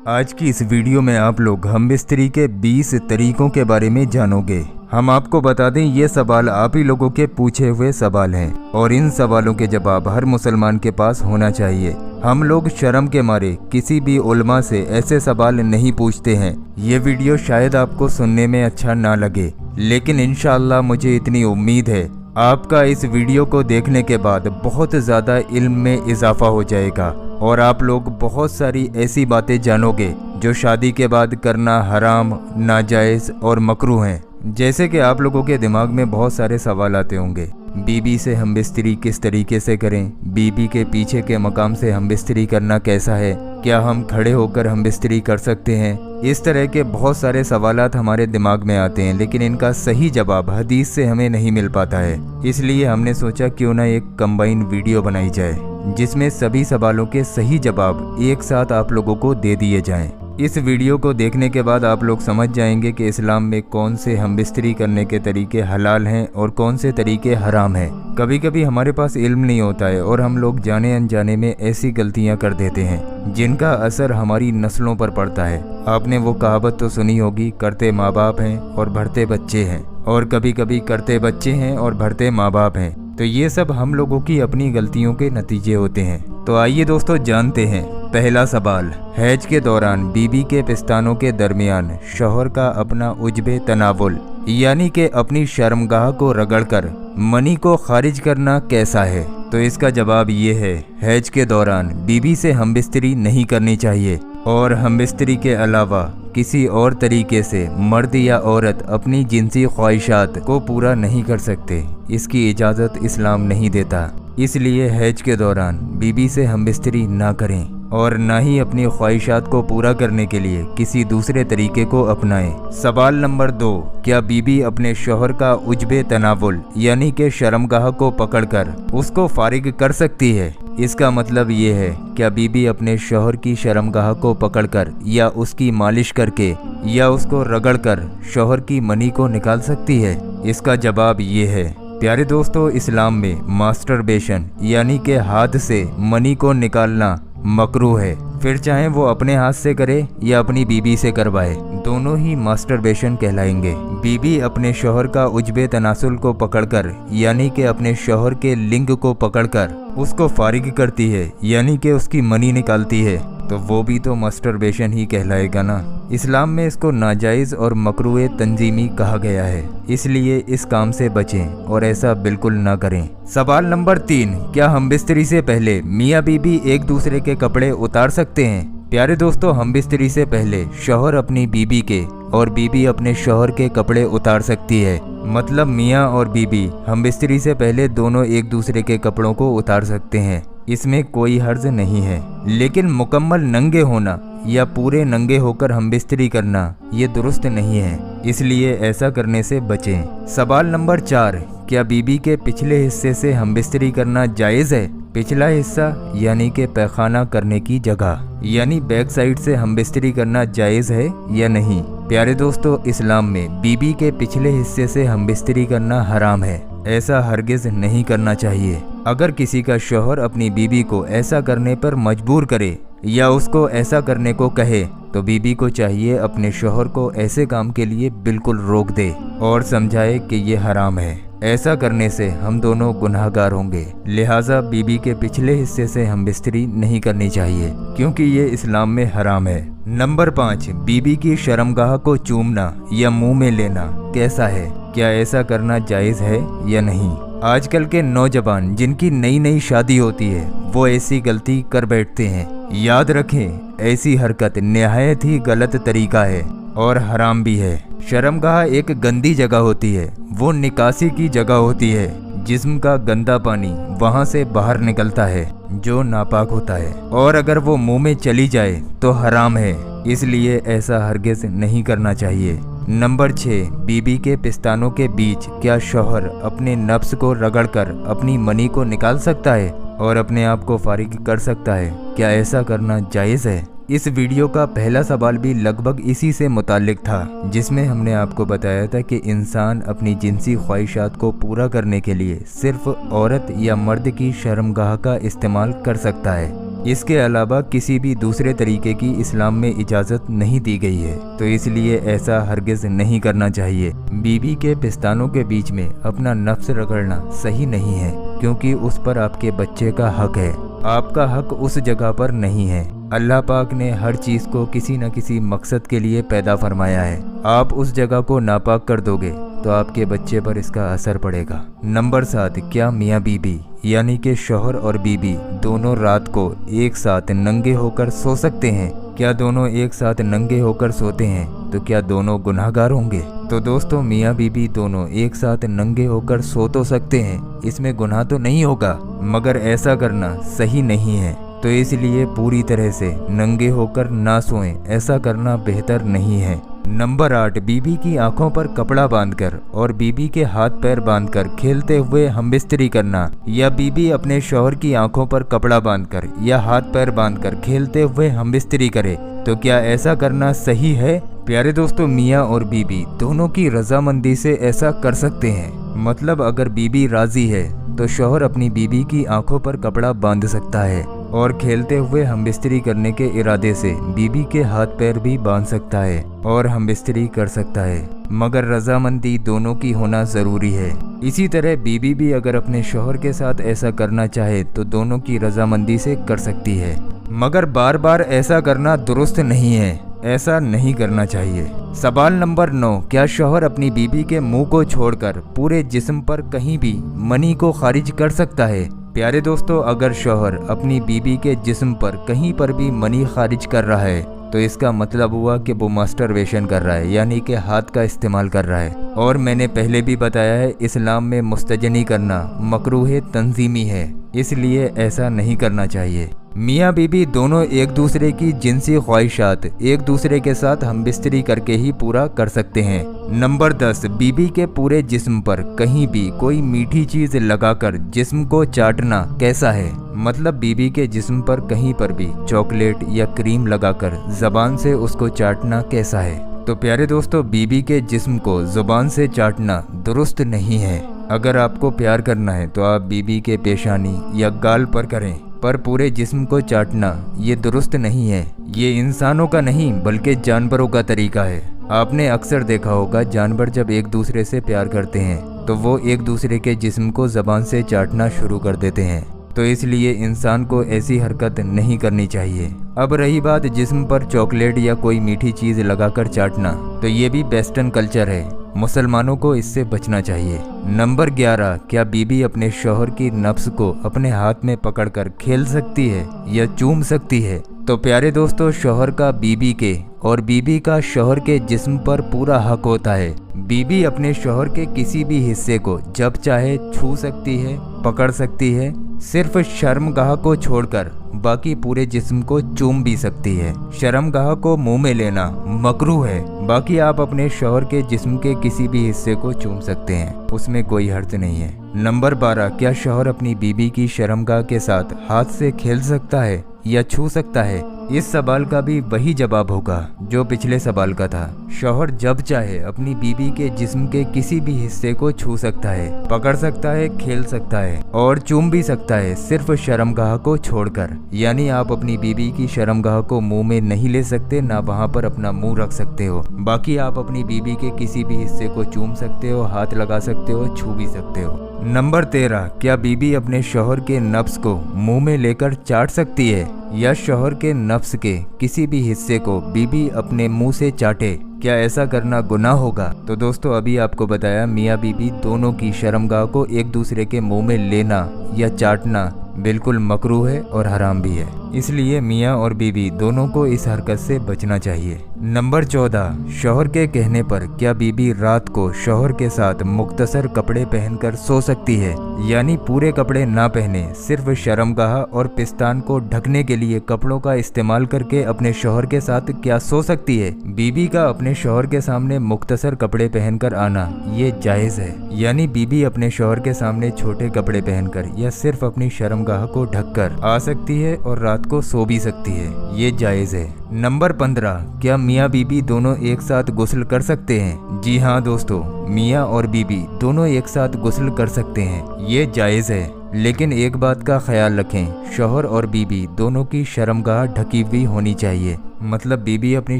आज की इस वीडियो में आप लोग हमबिस्तरी के 20 तरीकों के बारे में जानोगे। हम आपको बता दें ये सवाल आप ही लोगों के पूछे हुए सवाल हैं और इन सवालों के जवाब हर मुसलमान के पास होना चाहिए। हम लोग शर्म के मारे किसी भी उलमा से ऐसे सवाल नहीं पूछते हैं। ये वीडियो शायद आपको सुनने में अच्छा ना लगे, लेकिन इंशाअल्लाह मुझे इतनी उम्मीद है आपका इस वीडियो को देखने के बाद बहुत ज़्यादा इल्म में इजाफा हो जाएगा और आप लोग बहुत सारी ऐसी बातें जानोगे जो शादी के बाद करना हराम, नाजायज़ और मकरूह हैं। जैसे कि आप लोगों के दिमाग में बहुत सारे सवाल आते होंगे, बीबी से हमबिस्तरी किस तरीके से करें, बीबी के पीछे के मकाम से हमबिस्तरी करना कैसा है, क्या हम खड़े होकर हमबिस्तरी कर सकते हैं। इस तरह के बहुत सारे सवालात हमारे दिमाग में आते हैं, लेकिन इनका सही जवाब हदीस से हमें नहीं मिल पाता है। इसलिए हमने सोचा क्यों ना एक कंबाइन वीडियो बनाई जाए जिसमें सभी सवालों के सही जवाब एक साथ आप लोगों को दे दिए जाएं। इस वीडियो को देखने के बाद आप लोग समझ जाएंगे कि इस्लाम में कौन से हमबिस्तरी करने के तरीके हलाल हैं और कौन से तरीके हराम हैं। कभी कभी हमारे पास इल्म नहीं होता है और हम लोग जाने अनजाने में ऐसी गलतियां कर देते हैं जिनका असर हमारी नस्लों पर पड़ता है। आपने वो कहावत तो सुनी होगी, करते माँ बाप हैं और भरते बच्चे हैं, और कभी कभी करते बच्चे हैं और भरते माँ बाप हैं। तो ये सब हम लोगों की अपनी गलतियों के नतीजे होते हैं। तो आइए दोस्तों जानते हैं। पहला सवाल, हैज के दौरान बीबी के पिस्तानों के दरमियान शौहर का अपना उज्बे तनावुल यानी कि अपनी शर्मगाह को रगड़कर मनी को खारिज करना कैसा है। तो इसका जवाब ये है, हैज के दौरान बीबी से हमबिस्तरी नहीं करनी चाहिए और हमबिस्तरी के अलावा किसी और तरीके से मर्द या औरत अपनी जिनसी ख्वाहिशात को पूरा नहीं कर सकते। इसकी इजाज़त इस्लाम नहीं देता। इसलिए हैज के दौरान बीबी से हमबिस्तरी ना करें और ना ही अपनी ख्वाहिशात को पूरा करने के लिए किसी दूसरे तरीके को अपनाएं। सवाल नंबर 2, क्या बीबी अपने शौहर का उज्बे तनावुल यानी कि शर्मगाह को पकड़कर उसको फारिग कर सकती है। इसका मतलब ये है, क्या बीबी अपने शौहर की शर्मगाह को पकड़कर या उसकी मालिश करके या उसको रगड़कर शौहर की मनी को निकाल सकती है। इसका जवाब ये है, प्यारे दोस्तों, इस्लाम में मास्टरबेशन यानी कि हाथ से मनी को निकालना मकरूह है। फिर चाहे वो अपने हाथ से करे या अपनी बीबी से करवाए, दोनों ही मास्टरबेशन कहलाएंगे। बीबी अपने शौहर का उज्बे तनासुल को पकड़कर यानी कि अपने शौहर के लिंग को पकड़कर उसको फारिग करती है यानी कि उसकी मनी निकालती है, तो वो भी तो मास्टरबेशन ही कहलाएगा ना। इस्लाम में इसको नाजायज़ और मकरूह तंजीमी कहा गया है, इसलिए इस काम से बचें और ऐसा बिल्कुल ना करें। सवाल नंबर 3, क्या हमबिस्तरी से पहले मियाँ बीबी एक दूसरे के कपड़े उतार सकते हैं। प्यारे दोस्तों, हमबिस्तरी से पहले शौहर अपनी बीबी के और बीबी अपने शौहर के कपड़े उतार सकती है। मतलब मियाँ और बीबी हमबिस्तरी से पहले दोनों एक दूसरे के कपड़ों को उतार सकते हैं, इसमें कोई हर्ज नहीं है। लेकिन मुकम्मल नंगे होना या पूरे नंगे होकर हमबिस्तरी करना ये दुरुस्त नहीं है, इसलिए ऐसा करने से बचें। सवाल नंबर 4, क्या बीबी के पिछले हिस्से से हमबिस्तरी करना जायज़ है। पिछला हिस्सा यानी कि पैखाना करने की जगह यानी बैक साइड से हमबिस्तरी करना जायज़ है या नहीं। प्यारे दोस्तों, इस्लाम में बीबी के पिछले हिस्से से हमबिस्तरी करना हराम है, ऐसा हरगिज़ नहीं करना चाहिए। अगर किसी का शौहर अपनी बीबी को ऐसा करने पर मजबूर करे या उसको ऐसा करने को कहे, तो बीबी को चाहिए अपने शौहर को ऐसे काम के लिए बिल्कुल रोक दे और समझाए कि ये हराम है। ऐसा करने से हम दोनों गुनाहगार होंगे। लिहाजा बीबी के पिछले हिस्से से हमबिस्तरी नहीं करनी चाहिए, क्योंकि ये इस्लाम में हराम है। नंबर 5, बीबी की शर्मगाह को चूमना या मुंह में लेना कैसा है। क्या ऐसा करना जायज़ है या नहीं। आजकल के नौजवान जिनकी नई नई शादी होती है वो ऐसी गलती कर बैठते हैं। याद रखें, ऐसी हरकत निहायत ही गलत तरीका है और हराम भी है। शर्मगाह एक गंदी जगह होती है, वो निकासी की जगह होती है। जिस्म का गंदा पानी वहाँ से बाहर निकलता है जो नापाक होता है, और अगर वो मुंह में चली जाए तो हराम है, इसलिए ऐसा हरगिज़ नहीं करना चाहिए। नंबर 6, बीबी के पिस्तानों के बीच क्या शौहर अपने नफ्स को रगड़कर अपनी मनी को निकाल सकता है और अपने आप को फारिग कर सकता है। क्या ऐसा करना जायज़ है। इस वीडियो का पहला सवाल भी लगभग इसी से मुताल्लिक था, जिसमें हमने आपको बताया था कि इंसान अपनी जिनसी ख्वाहिशात को पूरा करने के लिए सिर्फ औरत या मर्द की शर्मगाह का इस्तेमाल कर सकता है। इसके अलावा किसी भी दूसरे तरीके की इस्लाम में इजाज़त नहीं दी गई है, तो इसलिए ऐसा हरगिज़ नहीं करना चाहिए। बीबी के पिस्तानों के बीच में अपना नफ्स रगड़ना सही नहीं है, क्योंकि उस पर आपके बच्चे का हक है। आपका हक उस जगह पर नहीं है। अल्लाह पाक ने हर चीज़ को किसी न किसी मकसद के लिए पैदा फरमाया है। आप उस जगह को नापाक कर दोगे तो आपके बच्चे पर इसका असर पड़ेगा। नंबर 7, क्या मियाँ बीबी यानी कि शौहर और बीबी दोनों रात को एक साथ नंगे होकर सो सकते हैं? क्या दोनों एक साथ नंगे होकर सोते हैं तो क्या दोनों गुनाहगार होंगे? तो दोस्तों, मियाँ बीबी दोनों एक साथ नंगे होकर सो तो सकते हैं, इसमें गुनाह तो नहीं होगा, मगर ऐसा करना सही नहीं है। तो इसलिए पूरी तरह से नंगे होकर ना सोएं, ऐसा करना बेहतर नहीं है। नंबर 8, बीबी की आंखों पर कपड़ा बांधकर और बीबी के हाथ पैर बांधकर खेलते हुए हमबिस्तरी करना, या बीबी अपने शौहर की आंखों पर कपड़ा बांधकर या हाथ पैर बांधकर खेलते हुए हमबिस्तरी करे, तो क्या ऐसा करना सही है? प्यारे दोस्तों, मियाँ और बीबी दोनों की रजामंदी से ऐसा कर सकते हैं। मतलब अगर बीबी राजी है तो शौहर अपनी बीबी की आंखों पर कपड़ा बांध सकता है और खेलते हुए हमबिस्तरी करने के इरादे से बीबी के हाथ पैर भी बांध सकता है और हमबिस्तरी कर सकता है, मगर रजामंदी दोनों की होना ज़रूरी है। इसी तरह बीबी भी अगर अपने शौहर के साथ ऐसा करना चाहे तो दोनों की रजामंदी से कर सकती है, मगर बार बार ऐसा करना दुरुस्त नहीं है, ऐसा नहीं करना चाहिए। सवाल नंबर 9, क्या शौहर अपनी बीबी के मुंह को छोड़कर पूरे जिस्म पर कहीं भी मनी को खारिज कर सकता है? प्यारे दोस्तों, अगर शौहर अपनी बीबी के जिस्म पर कहीं पर भी मनी खारिज कर रहा है तो इसका मतलब हुआ कि वो मास्टरबेशन कर रहा है, यानी कि हाथ का इस्तेमाल कर रहा है। और मैंने पहले भी बताया है, इस्लाम में मुस्तजनी करना मकरूह तंजीमी है, इसलिए ऐसा नहीं करना चाहिए। मियाँ बीबी दोनों एक दूसरे की जिनसी ख्वाहिशात एक दूसरे के साथ हमबिस्तरी करके ही पूरा कर सकते हैं। नंबर 10, बीबी के पूरे जिस्म पर कहीं भी कोई मीठी चीज़ लगाकर जिस्म को चाटना कैसा है? मतलब बीबी के जिस्म पर कहीं पर भी चॉकलेट या क्रीम लगाकर ज़बान से उसको चाटना कैसा है? तो प्यारे दोस्तों, बीबी के जिस्म को ज़ुबान से चाटना दुरुस्त नहीं है। अगर आपको प्यार करना है तो आप बीबी के पेशानी या गाल पर करें, पर पूरे जिस्म को चाटना ये दुरुस्त नहीं है। ये इंसानों का नहीं बल्कि जानवरों का तरीका है। आपने अक्सर देखा होगा, जानवर जब एक दूसरे से प्यार करते हैं तो वो एक दूसरे के जिस्म को ज़बान से चाटना शुरू कर देते हैं, तो इसलिए इंसान को ऐसी हरकत नहीं करनी चाहिए। अब रही बात जिस्म पर चॉकलेट या कोई मीठी चीज़ लगाकर चाटना, तो ये भी वेस्टर्न कल्चर है, मुसलमानों को इससे बचना चाहिए। नंबर 11, क्या बीबी अपने शौहर की नफ्स को अपने हाथ में पकड़कर खेल सकती है या चूम सकती है? तो प्यारे दोस्तों, शौहर का बीबी के और बीबी का शौहर के जिस्म पर पूरा हक होता है। बीबी अपने शौहर के किसी भी हिस्से को जब चाहे छू सकती है, पकड़ सकती है, सिर्फ शर्मगाह को छोड़कर बाकी पूरे जिस्म को चूम भी सकती है। शर्मगाह को मुंह में लेना मकरूह है, बाकी आप अपने शौहर के जिस्म के किसी भी हिस्से को चूम सकते हैं, उसमें कोई हर्ज नहीं है। नंबर 12, क्या शौहर अपनी बीबी की शर्मगाह के साथ हाथ से खेल सकता है या छू सकता है? इस सवाल का भी वही जवाब होगा जो पिछले सवाल का था। शौहर जब चाहे अपनी बीबी के जिस्म के किसी भी हिस्से को छू सकता है, पकड़ सकता है, खेल सकता है और चूम भी सकता है, सिर्फ शर्मगाह को छोड़कर। यानी आप अपनी बीबी की शर्मगाह को मुंह में नहीं ले सकते, ना वहां पर अपना मुंह रख सकते हो। बाकी आप अपनी बीबी के किसी भी हिस्से को चूम सकते हो, हाथ लगा सकते हो, छू भी सकते हो। नंबर 13, क्या बीबी अपने शौहर के नफ्स को मुंह में लेकर चाट सकती है या शौहर के नफ्स के किसी भी हिस्से को बीबी अपने मुंह से चाटे? क्या ऐसा करना गुनाह होगा? तो दोस्तों, अभी आपको बताया, मियाँ बीबी दोनों की शर्मगाह को एक दूसरे के मुंह में लेना या चाटना बिल्कुल मकरूह है और हराम भी है, इसलिए मियाँ और बीबी दोनों को इस हरकत से बचना चाहिए। नंबर 14, शौहर के कहने पर क्या बीबी रात को शौहर के साथ मुख्तसर कपड़े पहनकर सो सकती है? यानी पूरे कपड़े ना पहने, सिर्फ शर्मगाह और पिस्तान को ढकने के लिए कपड़ों का इस्तेमाल करके अपने शौहर के साथ क्या सो सकती है? बीबी का अपने शौहर के सामने मुख्तसर कपड़े पहनकर आना ये जायज़ है। यानी बीबी अपने शौहर के सामने छोटे कपड़े पहनकर या सिर्फ अपनी शर्मगाह को ढककर आ सकती है और रात को सो भी सकती है, ये जायज़ है। नंबर 15, क्या मियाँ बीबी दोनों एक साथ गुस्ल कर सकते हैं? जी हाँ दोस्तों, मियाँ और बीबी दोनों एक साथ गुस्ल कर सकते हैं, ये जायज़ है। लेकिन एक बात का ख्याल रखें, शौहर और बीबी दोनों की शर्मगाह ढकी हुई होनी चाहिए। मतलब बीबी अपनी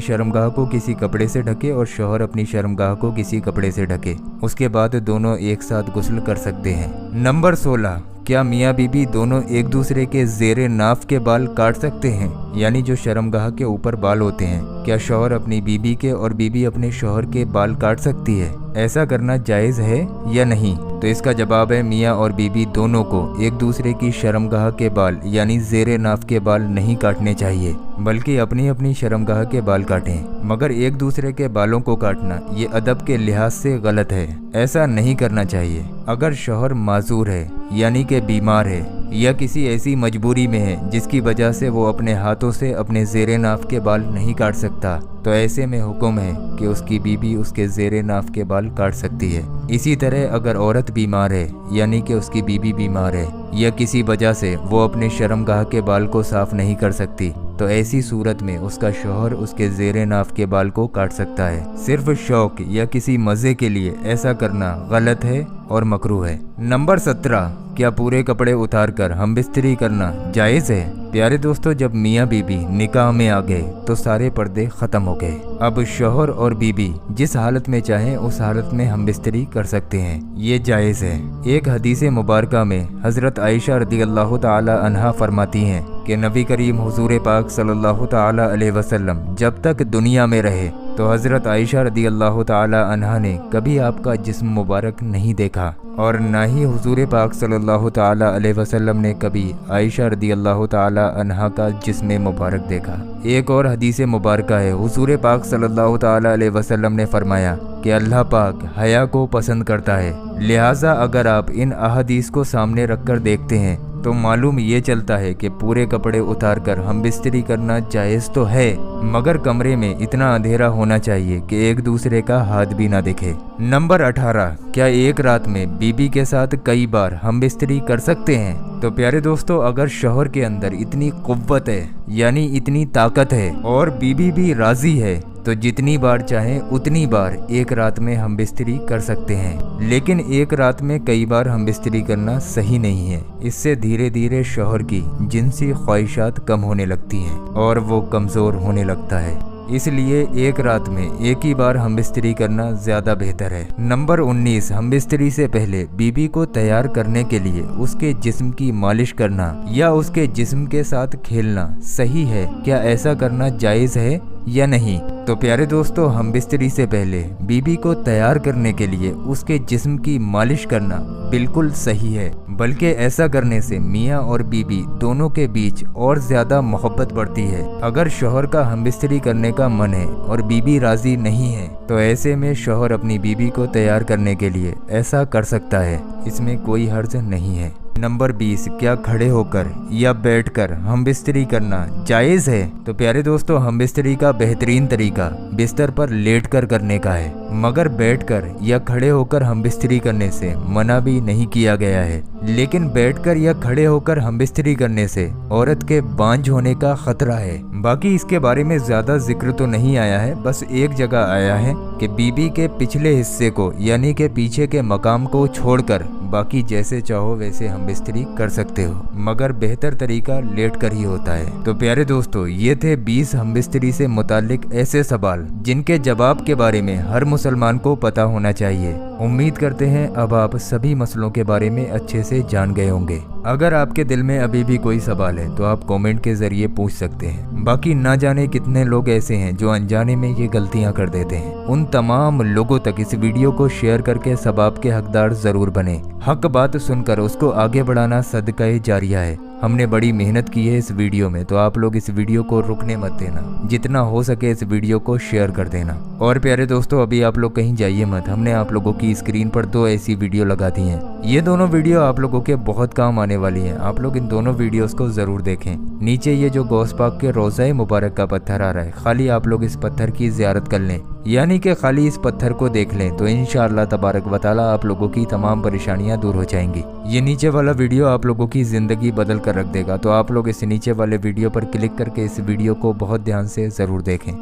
शर्मगाह को किसी कपड़े से ढके और शौहर अपनी शर्मगाह को किसी कपड़े से ढके। उसके बाद दोनों एक साथ गुस्ल कर सकते हैं। नंबर 16, क्या मियाँ बीबी दोनों एक दूसरे के ज़ेरे नाफ के बाल काट सकते हैं? यानी जो शर्मगाह के ऊपर बाल होते हैं, क्या शौहर अपनी बीबी के और बीबी अपने शौहर के बाल काट सकती है? ऐसा करना जायज़ है या नहीं? तो इसका जवाब है मियाँ और बीबी दोनों को एक दूसरे की शर्मगाह के बाल यानी ज़ेरे नाफ के बाल नहीं काटने चाहिए, बल्कि अपनी अपनी शर्मगाह के बाल काटें। मगर एक दूसरे के बालों को काटना ये अदब के लिहाज से गलत है, ऐसा नहीं करना चाहिए। अगर शौहर माजूर है यानी कि बीमार है या किसी ऐसी मजबूरी में है जिसकी वजह से वो अपने हाथों से अपने ज़ेरे नाफ के बाल नहीं काट सकता, तो ऐसे में हुक्म है कि उसकी बीबी उसके ज़ेरे नाफ के बाल काट सकती है। इसी तरह अगर औरत बीमार है यानी कि उसकी बीबी बीमार है या किसी वजह से वो अपने शर्मगाह के बाल को साफ नहीं कर सकती, तो ऐसी सूरत में उसका शौहर उसके ज़ेरे नाफ के बाल को काट सकता है। सिर्फ शौक या किसी मज़े के लिए ऐसा करना गलत है और मकरूह है। नंबर 17, क्या पूरे कपड़े उतार कर हम बिस्तरी करना जायज़ है? प्यारे दोस्तों, जब मियाँ बीबी निकाह में आ गए तो सारे पर्दे ख़त्म हो गए। अब शौहर और बीबी जिस हालत में चाहें उस हालत में हम बिस्तरी कर सकते हैं, ये जायज़ है। एक हदीस मुबारका में हज़रत आयशा रज़ियल्लाहु ताला अन्हा फरमाती हैं कि नबी करीम हुज़ूर पाक सल्लल्लाहु ताला अलैहि वसल्लम जब तक दुनिया में रहे तो हज़रत आयशा रज़ियल्लाहु ताला अन्हा ने कभी आपका जिस्म मुबारक नहीं देखा और ना ही हुज़ूर पाक सल्लल्लाहु ताला अलैहि वसल्लम ने कभी आयशा रज़ियल्लाहु ताला अन्हा का जिस्म मुबारक देखा। एक और हदीस मुबारका है, हुज़ूर पाक सल्लल्लाहु ताला अलैहि वसल्लम ने फरमाया कि अल्लाह पाक हया को पसंद करता है। लिहाजा अगर आप इन अहादीस को सामने रखकर देखते हैं तो मालूम ये चलता है कि पूरे कपड़े उतार कर हम बिस्तरी करना जायज़ तो है, मगर कमरे में इतना अंधेरा होना चाहिए कि एक दूसरे का हाथ भी ना दिखे। नंबर 18, क्या एक रात में बीबी के साथ कई बार हम बिस्तरी कर सकते हैं? तो प्यारे दोस्तों, अगर शौहर के अंदर इतनी कुव्वत है यानी इतनी ताकत है और बीबी भी राजी है तो जितनी बार चाहें उतनी बार एक रात में हम बिस्तरी कर सकते हैं। लेकिन एक रात में कई बार हम बिस्तरी करना सही नहीं है। इससे धीरे धीरे शौहर की जिनसी ख्वाहिशात कम होने लगती हैं और वो कमज़ोर होने लगता है। इसलिए एक रात में एक ही बार हम बिस्तरी करना ज़्यादा बेहतर है। नंबर 19, हम बिस्तरी से पहले बीबी को तैयार करने के लिए उसके जिस्म की मालिश करना या उसके जिस्म के साथ खेलना सही है? क्या ऐसा करना जायज़ है या नहीं? तो प्यारे दोस्तों, हम बिस्तरी से पहले बीबी को तैयार करने के लिए उसके जिस्म की मालिश करना बिल्कुल सही है, बल्कि ऐसा करने से मियाँ और बीबी दोनों के बीच और ज़्यादा मोहब्बत बढ़ती है। अगर शौहर का हम बिस्तरी करने का मन है और बीबी राज़ी नहीं है तो ऐसे में शौहर अपनी बीबी को तैयार करने के लिए ऐसा कर सकता है, इसमें कोई हर्ज नहीं है। नंबर 20, क्या खड़े होकर या बैठकर हम बिस्तरी करना जायज़ है? तो प्यारे दोस्तों, हम बिस्तरी का बेहतरीन तरीका बिस्तर पर लेटकर करने का है, मगर बैठकर या खड़े होकर हम बिस्तरी करने से मना भी नहीं किया गया है। लेकिन बैठकर या खड़े होकर हम बिस्तरी करने से औरत के बांझ होने का खतरा है। बाकी इसके बारे में ज़्यादा जिक्र तो नहीं आया है, बस एक जगह आया है कि बीबी के पिछले हिस्से को यानी कि पीछे के मकाम को छोड़कर बाकी जैसे चाहो वैसे हम बिस्तरी कर सकते हो, मगर बेहतर तरीका लेट कर ही होता है। तो प्यारे दोस्तों, ये थे 20 हम बिस्तरी से मुतालिक ऐसे सवाल जिनके जवाब के बारे में हर मुसलमान को पता होना चाहिए। उम्मीद करते हैं अब आप सभी मसलों के बारे में अच्छे से जान गए होंगे। अगर आपके दिल में अभी भी कोई सवाल है तो आप कमेंट के जरिए पूछ सकते हैं। बाकी ना जाने कितने लोग ऐसे हैं जो अनजाने में ये गलतियां कर देते हैं। उन तमाम लोगों तक इस वीडियो को शेयर करके सवाब के हकदार जरूर बने। हक बात सुनकर उसको आगे बढ़ाना सदका जारिया है। हमने बड़ी मेहनत की है इस वीडियो में, तो आप लोग इस वीडियो को रुकने मत देना, जितना हो सके इस वीडियो को शेयर कर देना। और प्यारे दोस्तों, अभी आप लोग कहीं जाइए मत, हमने आप लोगों की स्क्रीन पर 2 ऐसी वीडियो लगा दी हैं। ये दोनों वीडियो आप लोगों के बहुत काम आने वाली हैं। आप लोग इन दोनों वीडियोस को ज़रूर देखें। नीचे ये जो गौस पाक के रोज़ा मुबारक का पत्थर आ रहा है, खाली आप लोग इस पत्थर की ज़ियारत कर लें, यानी कि खाली इस पत्थर को देख लें तो इंशाअल्लाह तबारक व तआला आप लोगों की तमाम परेशानियां दूर हो जाएंगी। ये नीचे वाला वीडियो आप लोगों की ज़िंदगी बदल कर रख देगा, तो आप लोग इस नीचे वाले वीडियो पर क्लिक करके इस वीडियो को बहुत ध्यान से ज़रूर देखें।